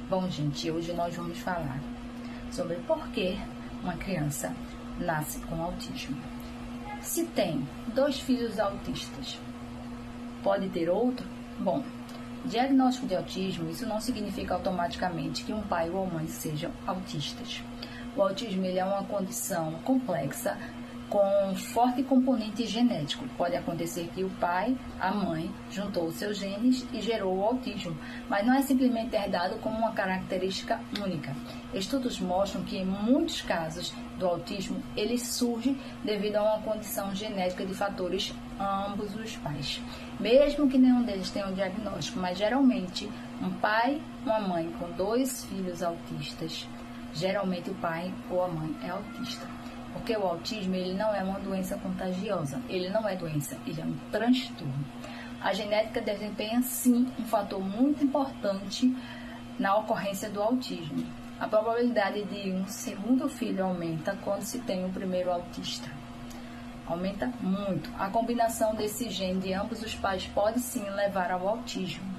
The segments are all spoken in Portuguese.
Bom, gente, hoje nós vamos falar sobre por que uma criança nasce com autismo. Se tem 2 filhos autistas, pode ter outro? Bom, diagnóstico de autismo, isso não significa automaticamente que um pai ou mãe sejam autistas. O autismo ele é uma condição complexa com forte componente genético. Pode acontecer que o pai, a mãe, juntou os seus genes e gerou o autismo, mas não é simplesmente herdado como uma característica única. Estudos mostram que em muitos casos do autismo, ele surge devido a uma condição genética de fatores ambos os pais. Mesmo que nenhum deles tenha um diagnóstico, mas geralmente um pai, uma mãe com 2 filhos autistas, geralmente o pai ou a mãe é autista. Porque o autismo ele não é uma doença contagiosa, ele não é doença, ele é um transtorno. A genética desempenha sim um fator muito importante na ocorrência do autismo. A probabilidade de um segundo filho aumenta quando se tem o primeiro autista. Aumenta muito. A combinação desse gene de ambos os pais pode sim levar ao autismo.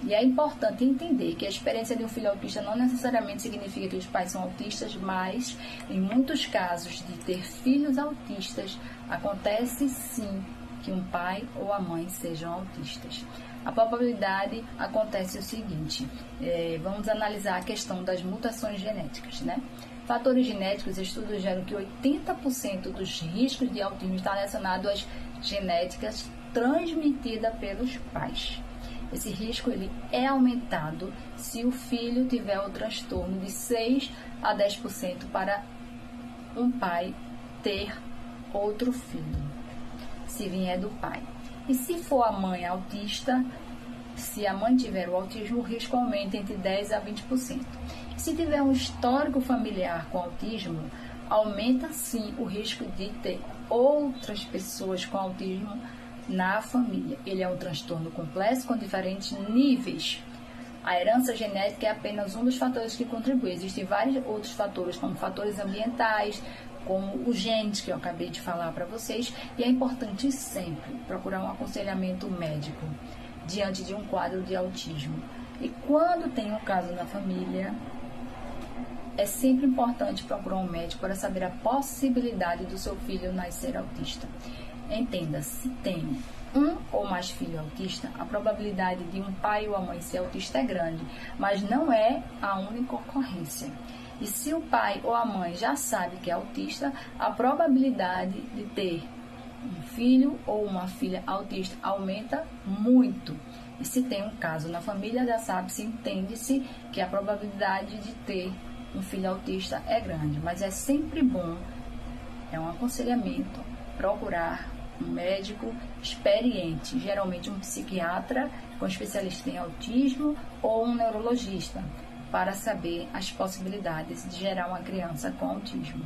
E é importante entender que a experiência de um filho autista não necessariamente significa que os pais são autistas, mas em muitos casos de ter filhos autistas, acontece sim que um pai ou a mãe sejam autistas. A probabilidade acontece o seguinte, vamos analisar a questão das mutações genéticas, né? Fatores genéticos, estudos geram que 80% dos riscos de autismo está relacionado às genéticas transmitidas pelos pais. Esse risco ele é aumentado se o filho tiver o transtorno de 6 a 10% para um pai ter outro filho, se vier do pai. E se for a mãe autista, se a mãe tiver o autismo, o risco aumenta entre 10 a 20%. Se tiver um histórico familiar com autismo, aumenta sim o risco de ter outras pessoas com autismo na família. Ele é um transtorno complexo com diferentes níveis. A herança genética é apenas um dos fatores que contribui. Existem vários outros fatores, como fatores ambientais, como os genes que eu acabei de falar para vocês, e é importante sempre procurar um aconselhamento médico diante de um quadro de autismo. E quando tem um caso na família, é sempre importante procurar um médico para saber a possibilidade do seu filho nascer autista. Entenda, se tem um ou mais filhos autistas, a probabilidade de um pai ou a mãe ser autista é grande, mas não é a única ocorrência. E se o pai ou a mãe já sabe que é autista, a probabilidade de ter um filho ou uma filha autista aumenta muito. E se tem um caso na família, já sabe-se, entende-se que a probabilidade de ter um filho autista é grande. Mas é sempre bom, é um aconselhamento, procurar um médico experiente, geralmente um psiquiatra com especialista em autismo ou um neurologista, para saber as possibilidades de gerar uma criança com autismo.